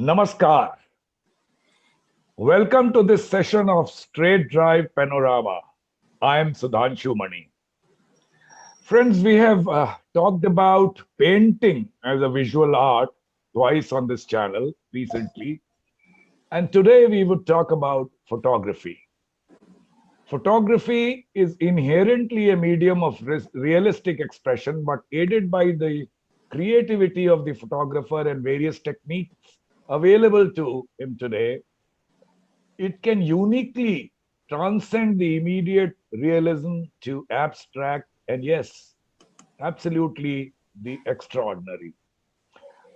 Namaskar. Welcome to this session of Straight Drive Panorama. I am Sudhanshu Mani. Friends, we have talked about painting as a visual art twice on this channel recently, and today we would talk about photography. Photography is inherently a medium of realistic expression, but aided by the creativity of the photographer and various techniques available to him today, it can uniquely transcend the immediate realism to abstract and, yes, absolutely the extraordinary.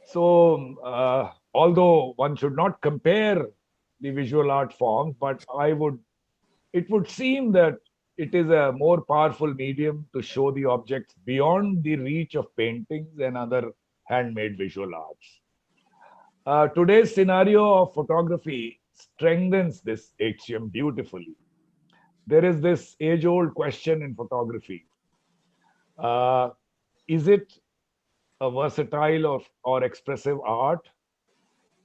So, although one should not compare the visual art forms, but it would seem that it is a more powerful medium to show the objects beyond the reach of paintings and other handmade visual arts. Today's scenario of photography strengthens this axiom beautifully. There is this age old question in photography. Uh, is it a versatile or expressive art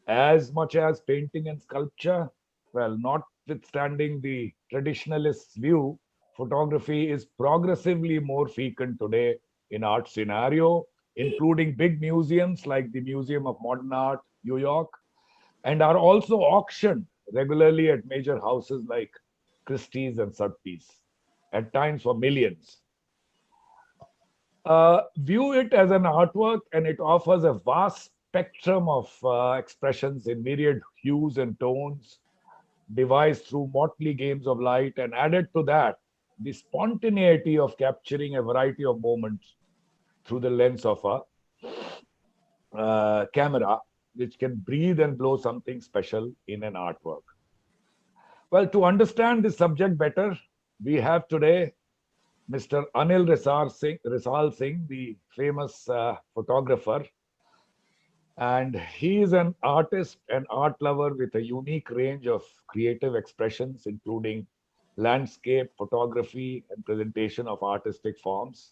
as much as painting and sculpture? Well, notwithstanding the traditionalist view, photography is progressively more frequent today in art scenario, including big museums like the Museum of Modern Art, New York, and are also auctioned regularly at major houses like Christie's and Sotheby's, at times for millions. View it as an artwork, and it offers a vast spectrum of expressions in myriad hues and tones, devised through motley games of light, and added to that, the spontaneity of capturing a variety of moments through the lens of a camera, which can breathe and blow something special in an artwork. Well, to understand this subject better, we have today Mr. Anil Risal Singh, the famous photographer, and he is an artist and art lover with a unique range of creative expressions, including landscape, photography, and presentation of artistic forms.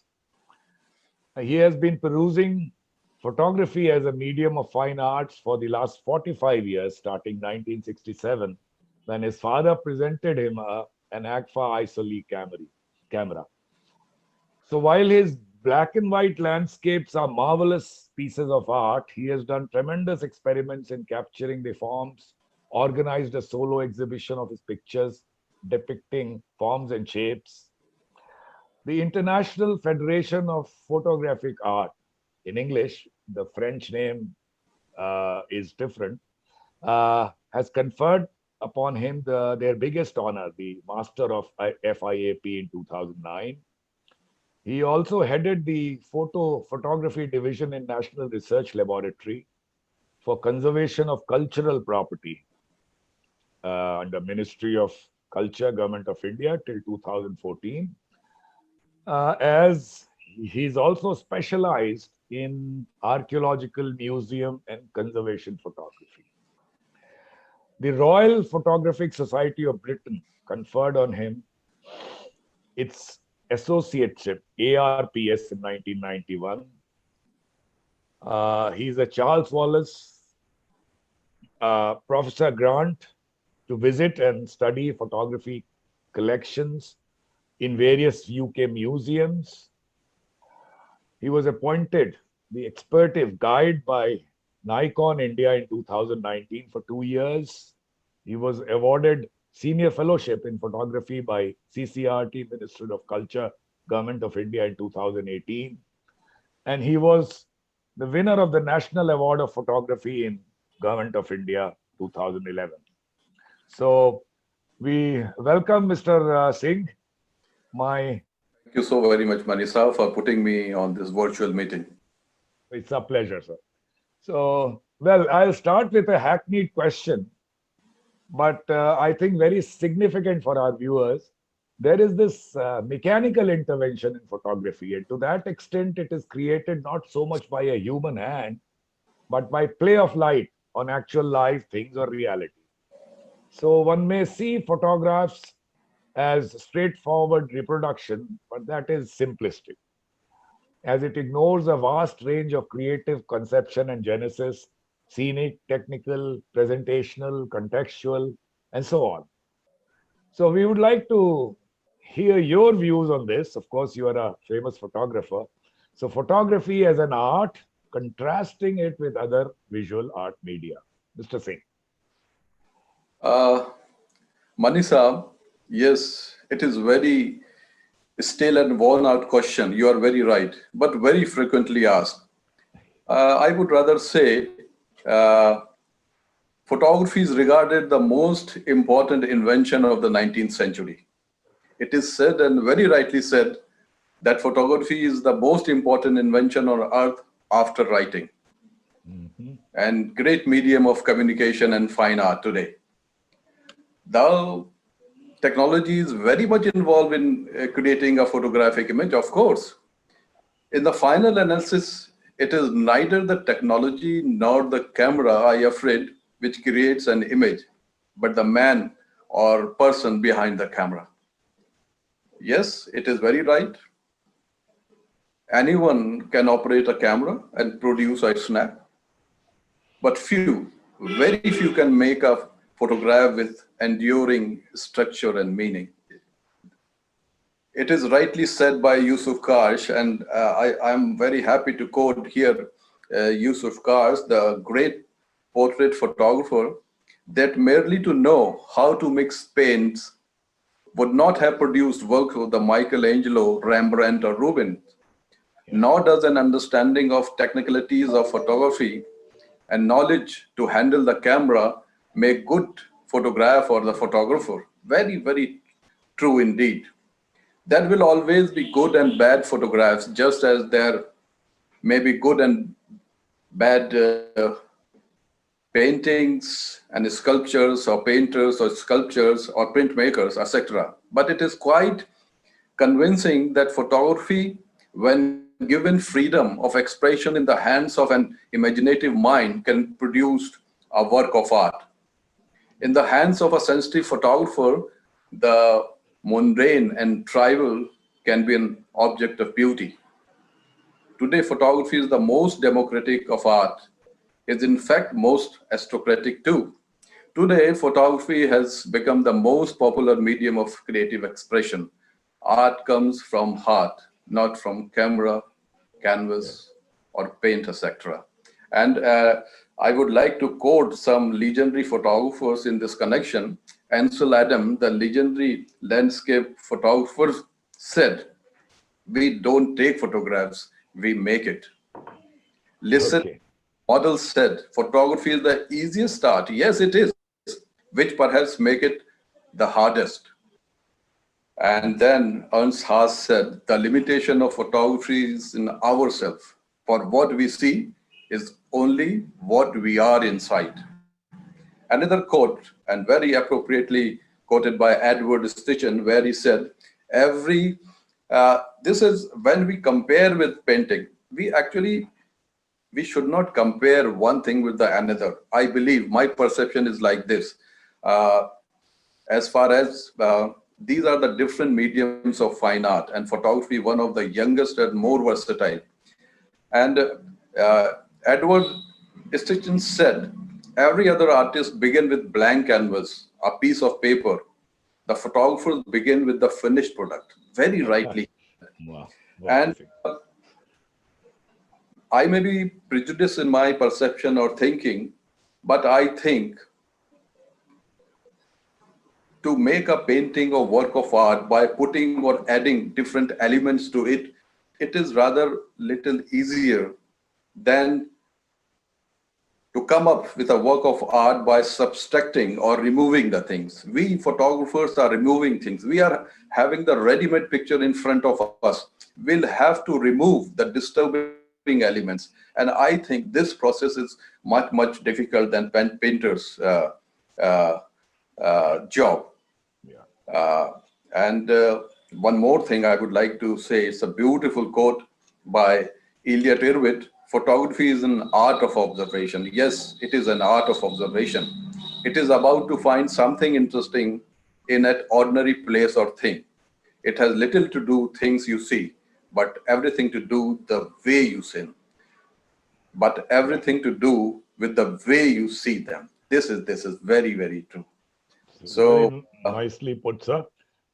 He has been perusing photography as a medium of fine arts for the last 45 years, starting 1967, when his father presented him an Agfa Isoli camera. So while his black and white landscapes are marvelous pieces of art, he has done tremendous experiments in capturing the forms, organized a solo exhibition of his pictures depicting forms and shapes. The International Federation of Photographic Art, in English, the French name is different, has conferred upon him their biggest honor, the Master of FIAP in 2009. He also headed the photography division in National Research Laboratory for Conservation of Cultural Property under Ministry of Culture, Government of India till 2014. As he's also specialized in archaeological museum and conservation photography. The Royal Photographic Society of Britain conferred on him its associateship, ARPS, in 1991. He's a Charles Wallace Professor Grant to visit and study photography collections in various UK museums. He was appointed the expertive guide by Nikon India in 2019 for 2 years. He was awarded Senior Fellowship in Photography by CCRT, Ministry of Culture, Government of India in 2018. And he was the winner of the National Award of Photography in Government of India 2011. So we welcome Mr. Singh. Thank you so very much, Manisa, for putting me on this virtual meeting. It's a pleasure, sir. So, well, I'll start with a hackneyed question, but I think very significant for our viewers. There is this mechanical intervention in photography, and to that extent, it is created not so much by a human hand, but by play of light on actual live things or reality. So, one may see photographs as straightforward reproduction, but that is simplistic, as it ignores a vast range of creative conception and genesis scenic, technical, presentational, contextual, and so on. So we would like to hear your views on this. Of course, you are a famous photographer. So photography as an art, contrasting it with other visual art media. Mr. Singh. Uh, Manisa, yes, it is very still and worn out question. You are very right, but very frequently asked. I would rather say uh, photography is regarded the most important invention of the 19th century. It is said, and very rightly said, that photography is the most important invention on earth after writing, and great medium of communication and fine art today. The technology is very much involved in creating a photographic image, of course. In the final analysis, it is neither the technology nor the camera, I afraid, which creates an image, but the man or person behind the camera. Yes, it is very right. Anyone can operate a camera and produce a snap, but few, very few can make a photograph with enduring structure and meaning. It is rightly said by Yusuf Karsh, and I'm very happy to quote here Yusuf Karsh, the great portrait photographer, that merely to know how to mix paints would not have produced work of the Michelangelo, Rembrandt, or Rubens, nor does an understanding of technicalities of photography and knowledge to handle the camera make good photograph or the photographer. Very, very true indeed. There will always be good and bad photographs, just as there may be good and bad paintings and sculptures or painters or sculptures or printmakers, etc. But it is quite convincing that photography, when given freedom of expression in the hands of an imaginative mind, can produce a work of art. In the hands of a sensitive photographer, the mundane and trivial can be an object of beauty. Today, photography is the most democratic of art, is in fact most aristocratic too. Today, photography has become the most popular medium of creative expression. Art comes from heart, not from camera, canvas, or paint, etc. And I would like to quote some legendary photographers in this connection. Ansel Adams, the legendary landscape photographer, said, "We don't take photographs, we make it." Listen, Okay. model said, "Photography is the easiest art." Yes, it is, which perhaps make it the hardest. And then Ernst Haas said, "The limitation of photography is in ourselves. For what we see is only what we are inside." Another quote, and very appropriately quoted by Edward Stitchen, where he said, this is when we compare with painting, we should not compare one thing with the another. I believe my perception is like this. As far as these are the different mediums of fine art, and photography, one of the youngest and more versatile. And Edward Stitchen said, every other artist begin with blank canvas, a piece of paper. The photographers begin with the finished product. Very rightly. Wow. And Wonderful. I may be prejudiced in my perception or thinking, but I think to make a painting or work of art by putting or adding different elements to it, it is rather little easier than to come up with a work of art by subtracting or removing the things. We photographers are removing things. We are having the ready-made picture in front of us. We'll have to remove the disturbing elements. And I think this process is much, much difficult than painter's job. And one more thing I would like to say, it's a beautiful quote by Elliot Erwitt: photography is an art of observation. Yes, it is an art of observation. It is about to find something interesting in an ordinary place or thing. It has little to do things you see, but everything to do the way you see, but everything to do with the way you see them. This is very, very true. So Very nicely put, sir.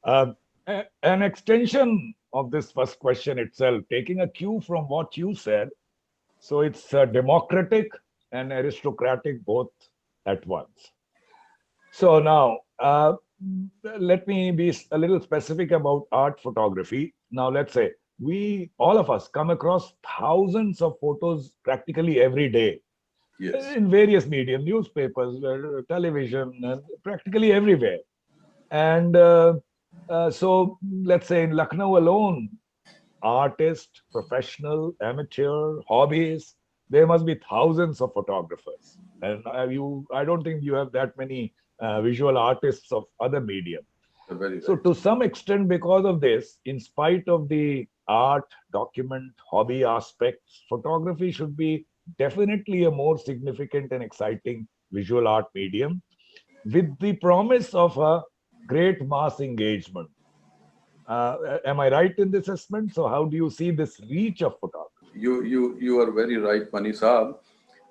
An extension of this first question itself, taking a cue from what you said, so it's democratic and aristocratic both at once. So now, let me be a little specific about art photography. Now, let's say all of us, come across thousands of photos practically every day yes, in various medium, newspapers, television, and practically everywhere. And so, let's say in Lucknow alone, artists, professional, amateur, hobbies, there must be thousands of photographers. And I don't think you have that many visual artists of other medium. very So right. to some extent, because of this, in spite of the art, document, hobby aspects, photography should be definitely a more significant and exciting visual art medium with the promise of a great mass engagement. Am I right in this assessment? So how do you see this reach of photography? You are very right, Manisab.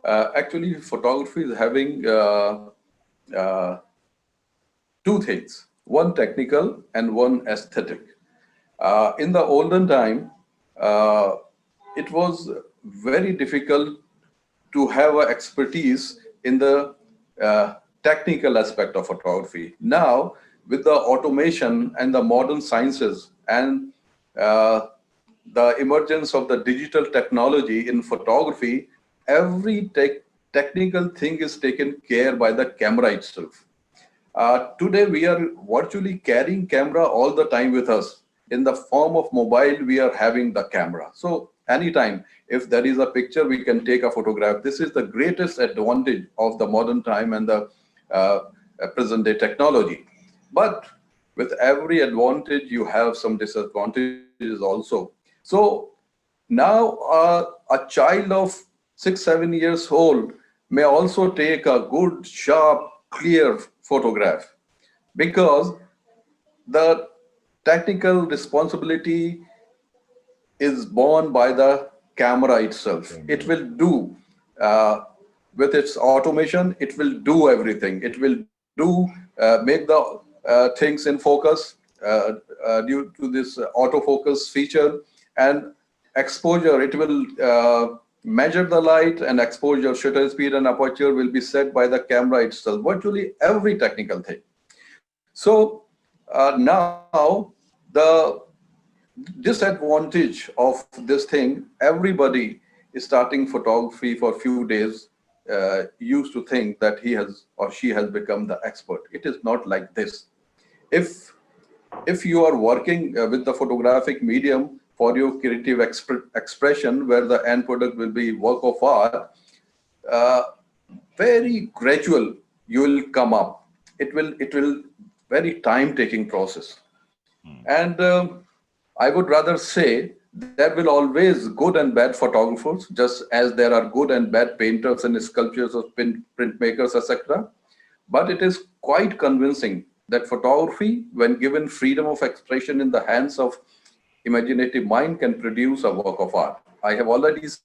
Actually, photography is having uh, two things: one technical and one aesthetic. In the olden time, uh, it was very difficult to have a expertise in the technical aspect of photography. Now, with the automation and the modern sciences and uh, the emergence of the digital technology in photography, every technical thing is taken care by the camera itself. Today, we are virtually carrying camera all the time with us. In the form of mobile, we are having the camera. So anytime, if there is a picture, we can take a photograph. This is the greatest advantage of the modern time and the uh, present day technology. But with every advantage, you have some disadvantages also. So now a child of 6, 7 years old may also take a good, sharp, clear photograph because the technical responsibility is borne by the camera itself. It will do uh, with its automation. It will do everything. It will do make the things in focus due to this autofocus feature and exposure. It will measure the light and exposure, shutter speed, and aperture will be set by the camera itself. Virtually every technical thing. So now the disadvantage of this thing, everybody is starting photography for a few days, used to think that he has or she has become the expert. It is not like this. If you are working with the photographic medium for your creative expression, where the end product will be work of art, uh, very gradual you will come up. It will very time taking process. And I would rather say there will always good and bad photographers, just as there are good and bad painters and sculptors or printmakers, etc. But it is quite convincing that photography, when given freedom of expression in the hands of imaginative mind, can produce a work of art. I have already said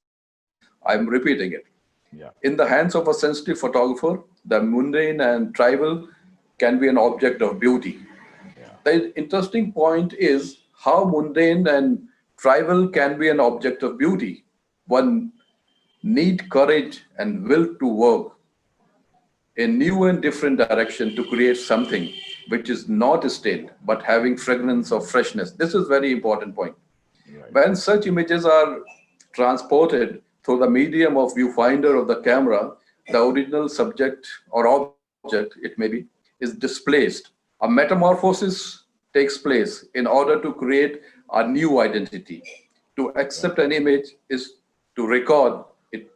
this. I'm repeating it. Yeah. In the hands of a sensitive photographer, the mundane and trivial can be an object of beauty. Yeah. The interesting point is how mundane and trivial can be an object of beauty. One need courage and will to work in new and different direction to create something which is not stained but having fragrance of freshness. This is very important point. Right. When such images are transported through the medium of viewfinder of the camera, the original subject or object, it may be, is displaced. A metamorphosis takes place in order to create a new identity. To Right. accept an image is to record it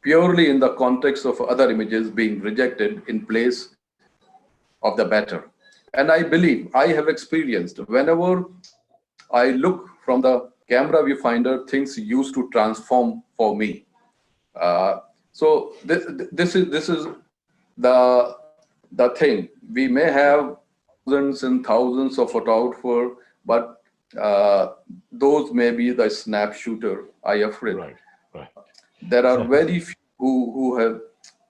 purely in the context of other images being rejected in place of the better. And I believe I have experienced whenever I look from the camera viewfinder, things used to transform for me. So this is the thing. We may Yeah. have thousands and thousands of photographers, but those may be the snap shooter. I afraid. Right. Right. There are very few who have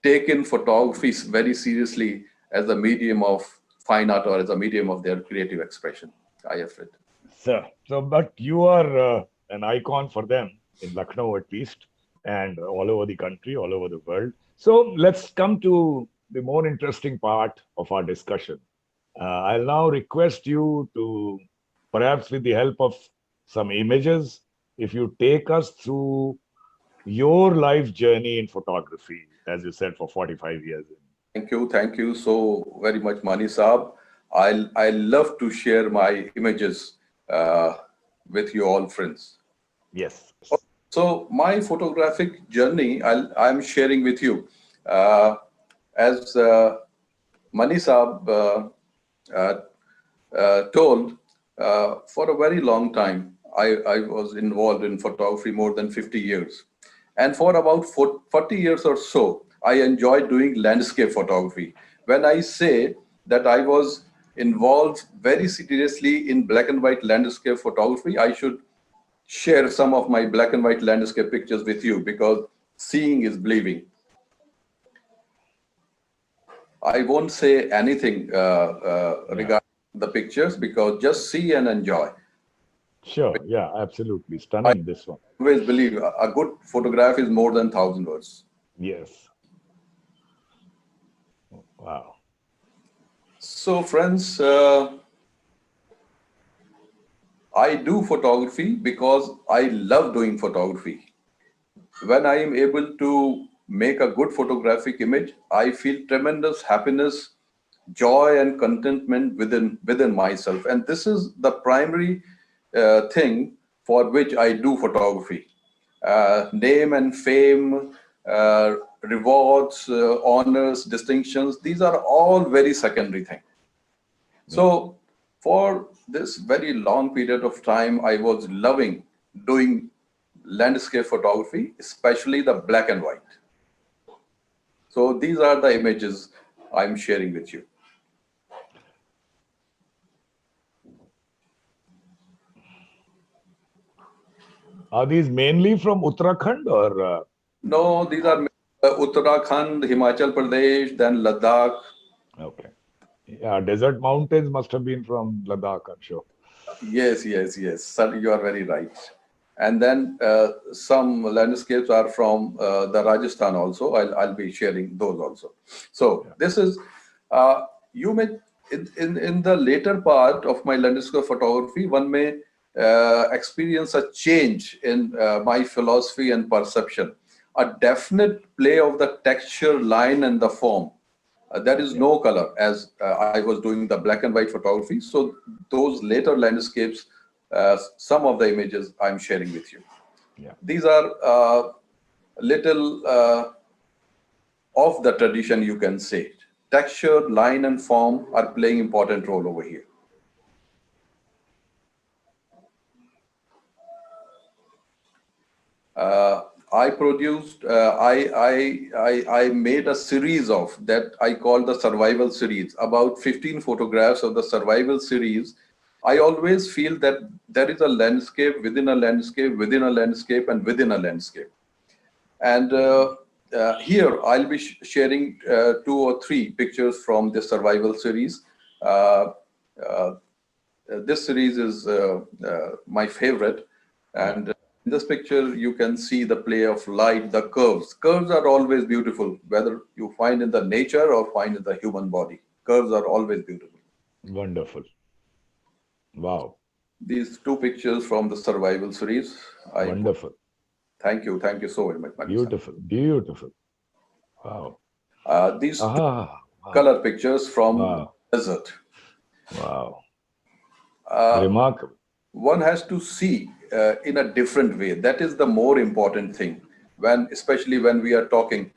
taken photography very seriously as a medium of fine art or as a medium of their creative expression. I have it. So, but you are an icon for them in Lucknow at least, and all over the country, all over the world. So let's come to the more interesting part of our discussion. I'll now request you to, perhaps with the help of some images, if you take us through your life journey in photography, as you said, for 45 years. Thank you so very much, Mani Saab. I love to share my images with you all, friends. Yes. So my photographic journey, I'm sharing with you. As Mani Saab told, for a very long time, I was involved in photography more than 50 years. And for about 40 years or so, I enjoyed doing landscape photography. When I say that I was involved very seriously in black and white landscape photography, I should share some of my black and white landscape pictures with you, because seeing is believing. I won't say anything regarding the pictures, because just see and enjoy. Sure. Yeah, absolutely. Stunning, this one. I always believe a good photograph is more than 1,000 words. Yes. Wow. So, friends, I do photography because I love doing photography. When I am able to make a good photographic image, I feel tremendous happiness, joy, and contentment within myself. And this is the primary thing for which I do photography. Name and fame, rewards, honors, distinctions, these are all very secondary things. So for this very long period of time, I was loving doing landscape photography, especially the black and white. So these are the images I'm sharing with you. Are these mainly from Uttarakhand or? No, these are Uttarakhand, Himachal Pradesh, then Ladakh. Okay. Yeah, desert mountains must have been from Ladakh, I'm sure. Yes, yes, yes. Sir, you are very right. And then some landscapes are from the Rajasthan also. I'll be sharing those also. So this is, you may, in the later part of my landscape photography, one may experience a change in my philosophy and perception. A definite play of the texture, line, and the form. There is no color, as I was doing the black and white photography. So those later landscapes, some of the images I'm sharing with you. Yeah. These are little of the tradition, you can say. Texture, line, and form are playing important role over here. I produced, I made a series of that I call the survival series, about 15 photographs of the survival series. I always feel that there is a landscape within a landscape, within a landscape, and within a landscape. And here I'll be sharing 2 or 3 pictures from the survival series. This series is my favorite. And in this picture, you can see the play of light, the curves. Curves are always beautiful, whether you find in the nature or find in the human body. Curves are always beautiful. Wonderful. Wow. These 2 pictures from the survival series. Wonderful. Thank you. Thank you so very much, Manisa. Beautiful. Beautiful. Wow. These 2 Wow. color pictures from Wow. the desert. Wow. Uh, Remarkable. One has to see in a different way. That is the more important thing, especially when we are talking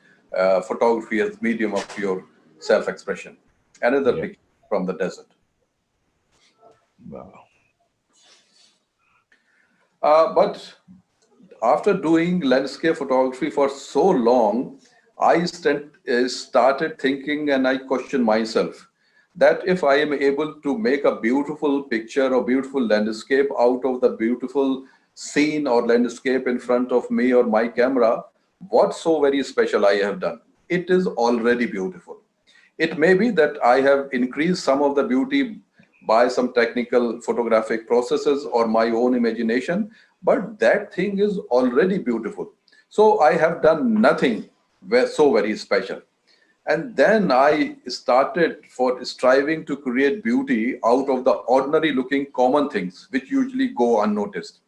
photography as medium of your self-expression. Another picture from the desert. Wow. But after doing landscape photography for so long, I started thinking, and I questioned myself that if I am able to make a beautiful picture or beautiful landscape out of the beautiful scene or landscape in front of me or my camera, what's so very special I have done? it is already beautiful. It may be that I have increased some of the beauty by some technical photographic processes or my own imagination, but that thing is already beautiful. So I have done nothing so very special. And then I started for striving to create beauty out of the ordinary looking common things which usually go unnoticed.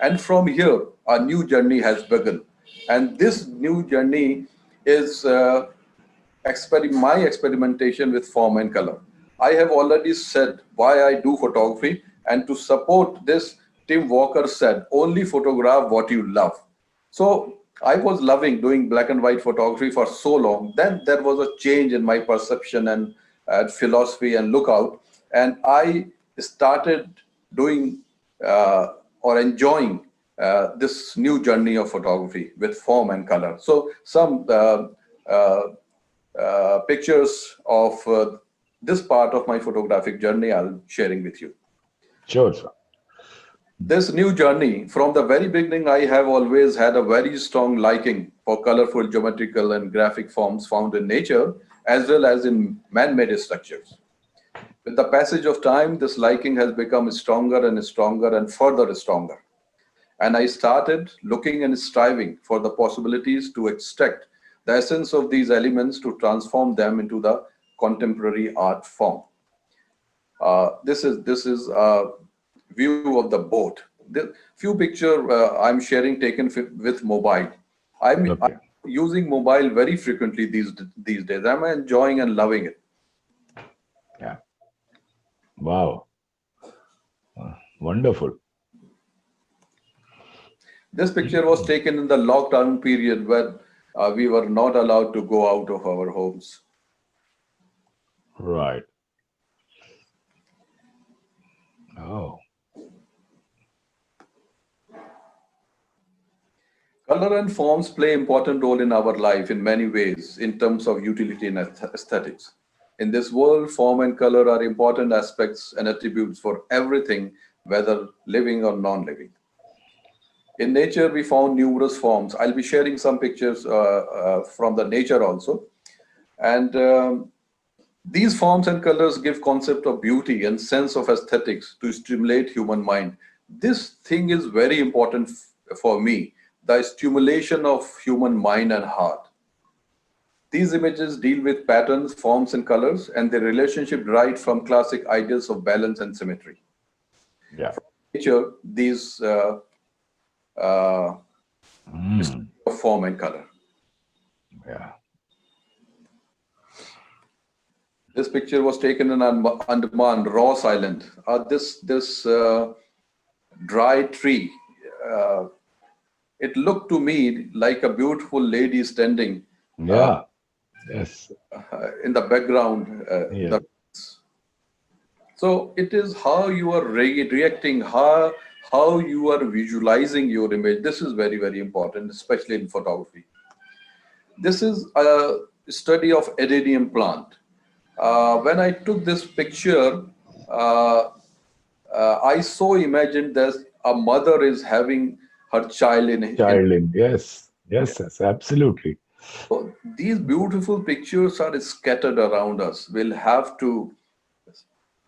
And from here, a new journey has begun. And this new journey is my experimentation with form and color. I have already said why I do photography, and to support this, Tim Walker said, only photograph what you love. So I was loving doing black and white photography for so long. Then there was a change in my perception and philosophy and lookout, and I started doing or enjoying this new journey of photography with form and color. So some uh, pictures of this part of my photographic journey I'll sharing with you. Sure, sir. This new journey, from the very beginning, I have always had a very strong liking for colorful geometrical and graphic forms found in nature as well as in man-made structures. With the passage of time, this liking has become stronger and stronger and further stronger. And I started looking and striving for the possibilities to extract the essence of these elements to transform them into the contemporary art form. This is a view of the boat. The few picture I'm sharing taken with mobile. I'm Okay. using mobile very frequently these days. I'm enjoying and loving it. Yeah. Wow. Wonderful. This picture was taken in the lockdown period when we were not allowed to go out of our homes. Right. Oh, Color and forms play important role in our life in many ways in terms of utility and aesthetics. In this world, form and color are important aspects and attributes for everything, whether living or non-living. In nature, we found numerous forms. I'll be sharing some pictures from the nature also. And these forms and colors give concept of beauty and sense of aesthetics to stimulate human mind. This thing is very important for me, the stimulation of human mind and heart. These images deal with patterns, forms, and colors, and their relationship derived from classic ideals of balance and symmetry. yeah. Nature, these uh, Mm, of form and color. yeah. This picture was taken in Andaman, Ross Island. This dry tree. Uh, it looked to me like a beautiful lady standing Yeah. Yes. in the background. Yeah. So it is how you are reacting, how you are visualizing your image. This is very very important, especially in photography. This is a study of adenium plant. When I took this picture, uh, I so imagined that a mother is having her child in. Child in. Yes. Yes. Yes. Absolutely. So these beautiful pictures are scattered around us. We'll have to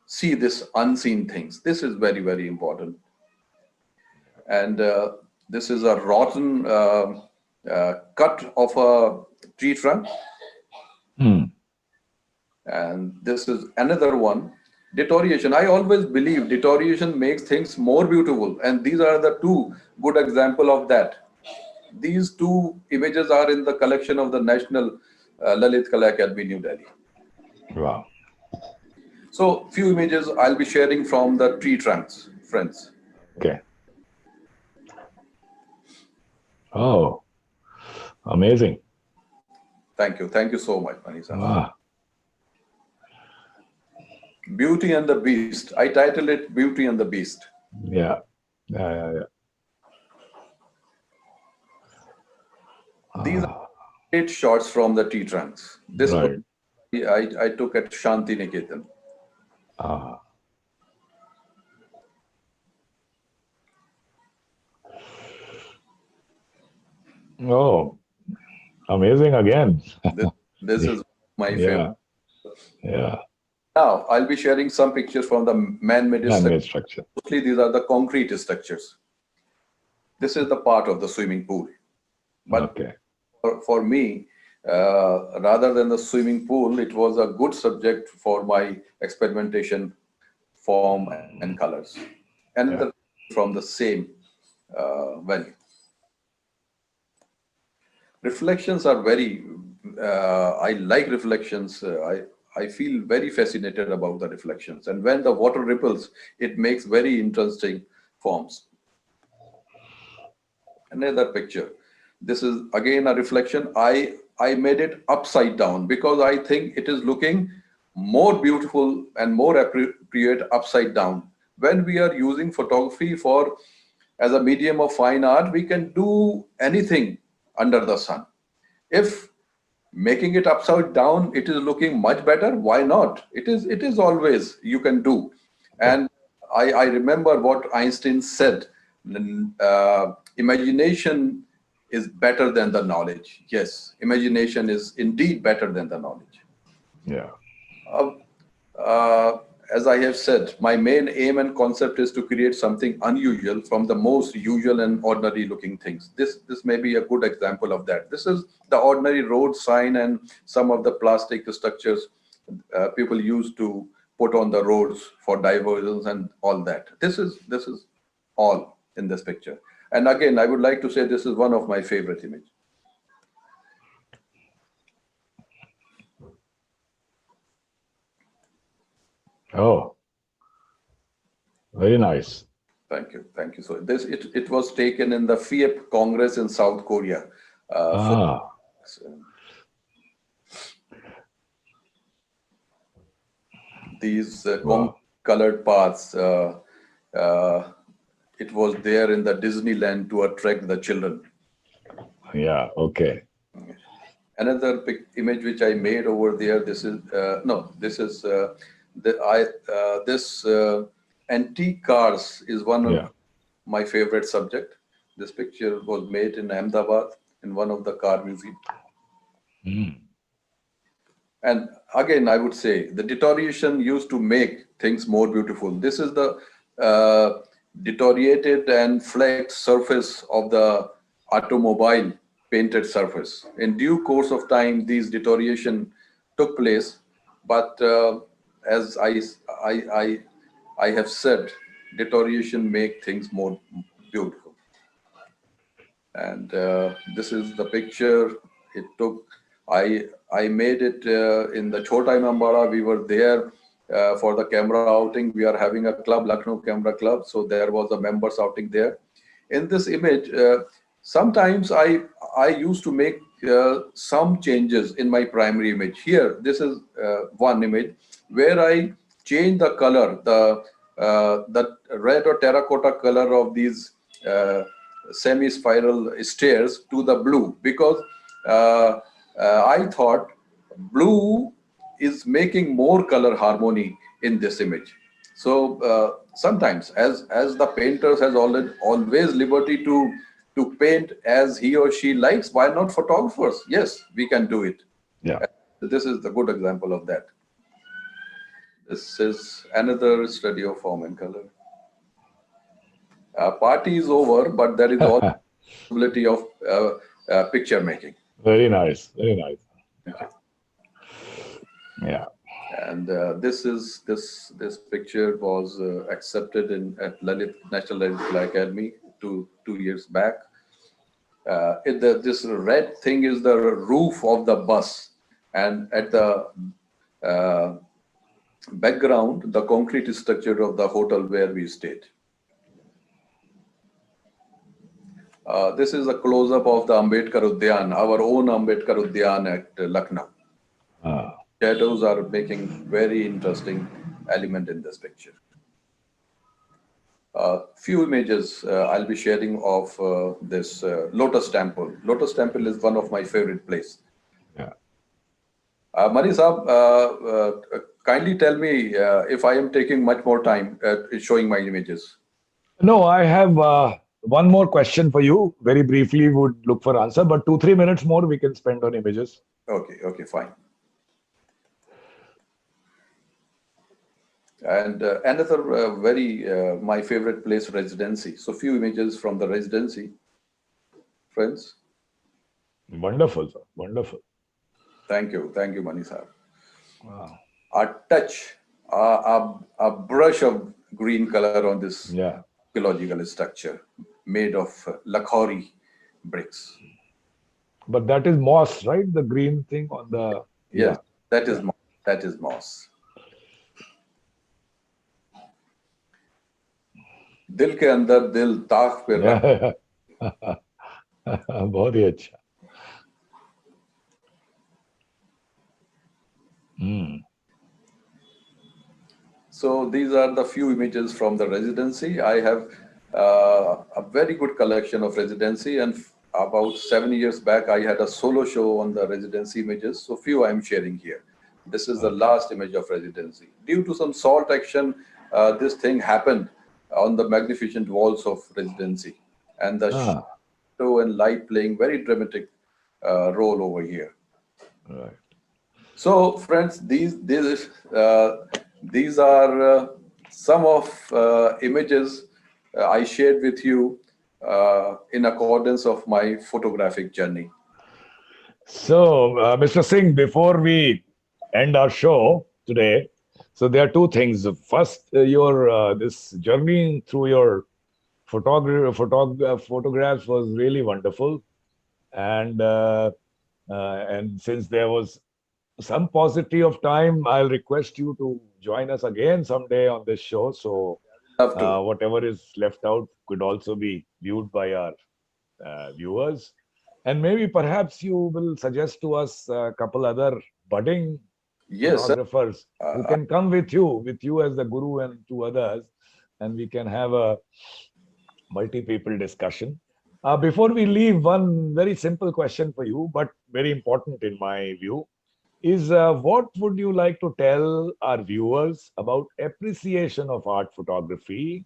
see this unseen things. This is very, very important. And this is a rotten cut of a tree trunk. Hmm. And this is another one, deterioration. I always believe deterioration makes things more beautiful, and these are the two good example of that. These two images are in the collection of the National Lalit Kala Academy, New Delhi. Wow. So few images I'll be sharing from the tree trunks, friends. Okay. Oh, amazing. Thank you so much, Manisa. Ah, Beauty and the Beast, I titled it Beauty and the Beast. yeah. Yeah. Yeah. Yeah. These are Ah, great shots from the tree trunks. This was right. I took at Shanti Niketan. Ah. Oh, amazing again. This This is my favorite. Yeah. Now, I'll be sharing some pictures from the man-made structure. Man-made structure. Mostly these are the concrete structures. This is the part of the swimming pool. But Okay. for me, rather than the swimming pool, it was a good subject for my experimentation, form and colors. And Yeah. from the same venue. Reflections are very, I like reflections. I feel very fascinated about the reflections. And when the water ripples, it makes very interesting forms. Another picture. This is again a reflection. I made it upside down because I think it is looking more beautiful and more appropriate upside down. When we are using photography for as a medium of fine art, we can do anything under the sun. If making it upside down, it is looking much better, why not? It is always you can do. And I remember what Einstein said, imagination is better than the knowledge. Yes, imagination is indeed better than the knowledge. Yeah. uh, as I have said, my main aim and concept is to create something unusual from the most usual and ordinary looking things. This may be a good example of that. This is the ordinary road sign and some of the plastic structures people used to put on the roads for diversions and all that. This is all in this picture. And again, I would like to say this is one of my favorite images. Oh, very nice. Thank you. Thank you. So it was taken in the FIEP Congress in South Korea. Ah, These wow. colored paths, it was there in the Disneyland to attract the children. Yeah. Okay. Another image which I made over there. This is no. This is this antique cars is one Yeah. of my favorite subject. This picture was made in Ahmedabad in one of the car museum. Mm. And again, I would say the deterioration used to make things more beautiful. This is the deteriorated and flaked surface of the automobile painted surface. In due course of time, these deterioration took place. But as I have said, deterioration make things more beautiful. And this is the picture it took. I made it in the Chota Imambara. We were there for the camera outing. We are having a club, Lucknow Camera Club. So there was a members outing there. In this image, sometimes I used to make some changes in my primary image. Here, this is one image where I change the color, the red or terracotta color of these semi-spiral stairs to the blue because I thought blue is making more color harmony in this image. So sometimes, as the painters has always liberty to paint as he or she likes, why not photographers? Yes, we can do it. Yeah. This is the good example of that. This is another study of form and color. Party is over, but there is all possibility of picture making. Very nice. Very nice. Yeah. And this picture was accepted at National Lalit Kala Academy two years back. This red thing is the roof of the bus, and at the background, the concrete structure of the hotel where we stayed. This is a close-up of the Ambedkar Udyan, our own Ambedkar Udyan at Lucknow. Shadows are making very interesting element in this picture. Few images I'll be sharing of this Lotus Temple. Lotus Temple is one of my favorite place. Yeah. Mani Saab, kindly tell me if I am taking much more time showing my images. No, I have one more question for you. Very briefly, would look for answer, but 2-3 minutes more we can spend on images. Okay, fine. And another my favorite place, residency. So few images from the residency, friends. Wonderful, sir. Wonderful. Thank you, Mani sir. Wow. A touch, a brush of green color on this Yeah. archaeological structure made of Lakhori bricks. But that is moss, right? The green thing on the, Yes, yeah. that is Yeah. that is moss. दिल के अंदर दिल ताक पे रख. Yeah. बहुत ही अच्छा. Hmm. So these are the few images from the residency. I have a very good collection of residency, and about 7 years back, I had a solo show on the residency images. So few I'm sharing here. This is the Okay. last image of residency. Due to some salt action, this thing happened on the magnificent walls of residency, and the Ah, shadow and light playing very dramatic role over here. right. So, friends, these are some of images I shared with you in accordance of my photographic journey. So, Mr. Singh, before we end our show today, so there are two things. First, your this journey through your photographs was really wonderful, and since there was some paucity of time, I'll request you to join us again someday on this show. So, Love to. whatever is left out could also be viewed by our viewers. And maybe perhaps you will suggest to us a couple other budding Yes, sir. photographers who Uh, can come with you as the guru and two others, and we can have a multi-people discussion. Before we leave, one very simple question for you, but very important in my view, is what would you like to tell our viewers about appreciation of art photography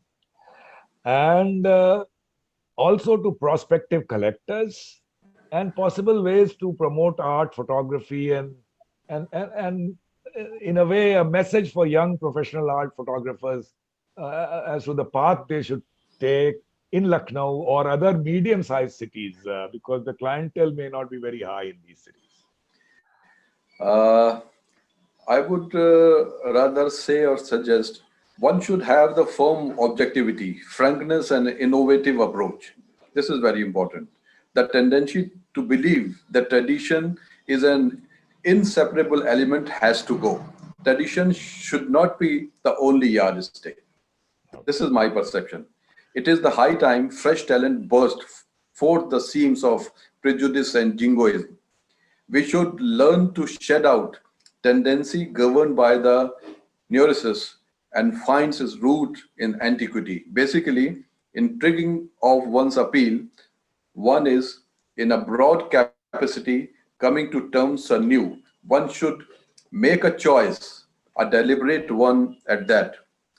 and also to prospective collectors and possible ways to promote art photography and in a way a message for young professional art photographers as to the path they should take in Lucknow or other medium-sized cities because the clientele may not be very high in these cities. uh, I would rather say or suggest one should have the firm objectivity, frankness, and innovative approach. This is very important. The tendency to believe that tradition is an inseparable element has to go. Tradition should not be the only yardstick. This is my perception. It is the high time fresh talent burst forth the seams of prejudice and jingoism. We should learn to shed out tendency governed by the neurosis and finds its root in antiquity. Basically, in triggering of one's appeal, one is in a broad capacity coming to terms anew. One should make a choice, a deliberate one at that,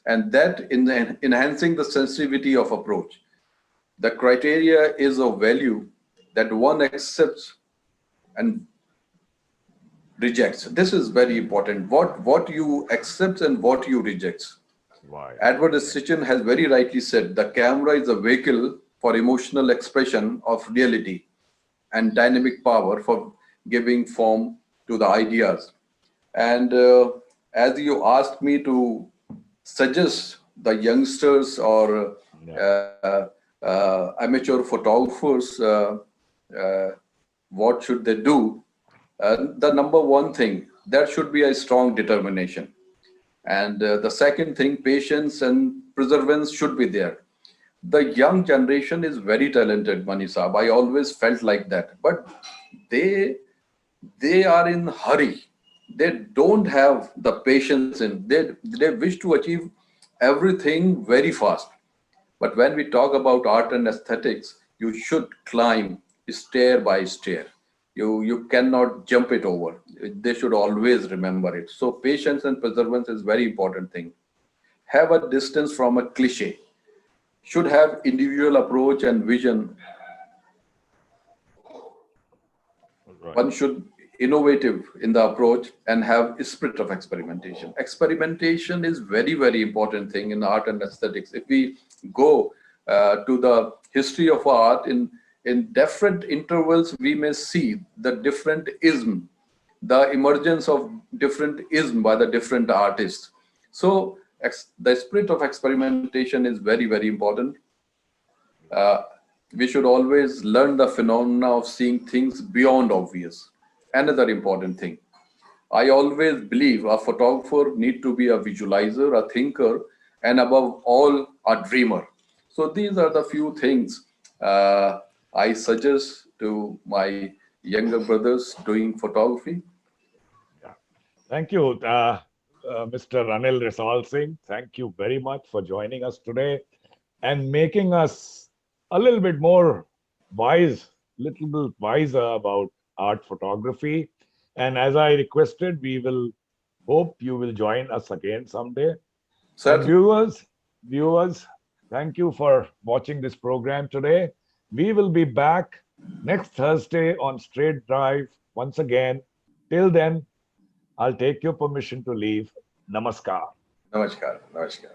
and that in enhancing the sensitivity of approach. The criteria is of value that one accepts and rejects. This is very important. What you accept and what you reject. Right. Edward Sitchin has very rightly said the camera is a vehicle for emotional expression of reality and dynamic power for giving form to the ideas. And as you asked me to suggest the youngsters or Yeah. amateur photographers uh, what should they do, the number one thing, there should be a strong determination. And the second thing, patience and perseverance should be there. The young generation is very talented, Mani Saab. I always felt like that. But they they are in hurry. They don't have the patience in. They wish to achieve everything very fast. But when we talk about art and aesthetics, you should climb stair by stair. You cannot jump it over. They should always remember it. So patience and perseverance is very important thing. Have a distance from a cliche. should have individual approach and vision. Right. One should innovative in the approach and have a spirit of experimentation. Experimentation is very important thing in art and aesthetics. If we go to the history of art in different intervals, we may see the different ism, the emergence of different ism by the different artists. So the spirit of experimentation is very important. uh, we should always learn the phenomena of seeing things beyond obvious. Another important thing. I always believe a photographer need to be a visualizer, a thinker, and above all, a dreamer. So these are the few things I suggest to my younger brothers doing photography. Yeah. Thank you, Mr. Anil Risal Singh. Thank you very much for joining us today and making us a little bit more wise, little bit wiser about art photography. And as I requested, we will hope you will join us again someday. And Certainly. viewers, thank you for watching this program today. We will be back next Thursday on Straight Drive once again. Till then, I'll take your permission to leave. Namaskar. Namaskar. Namaskar.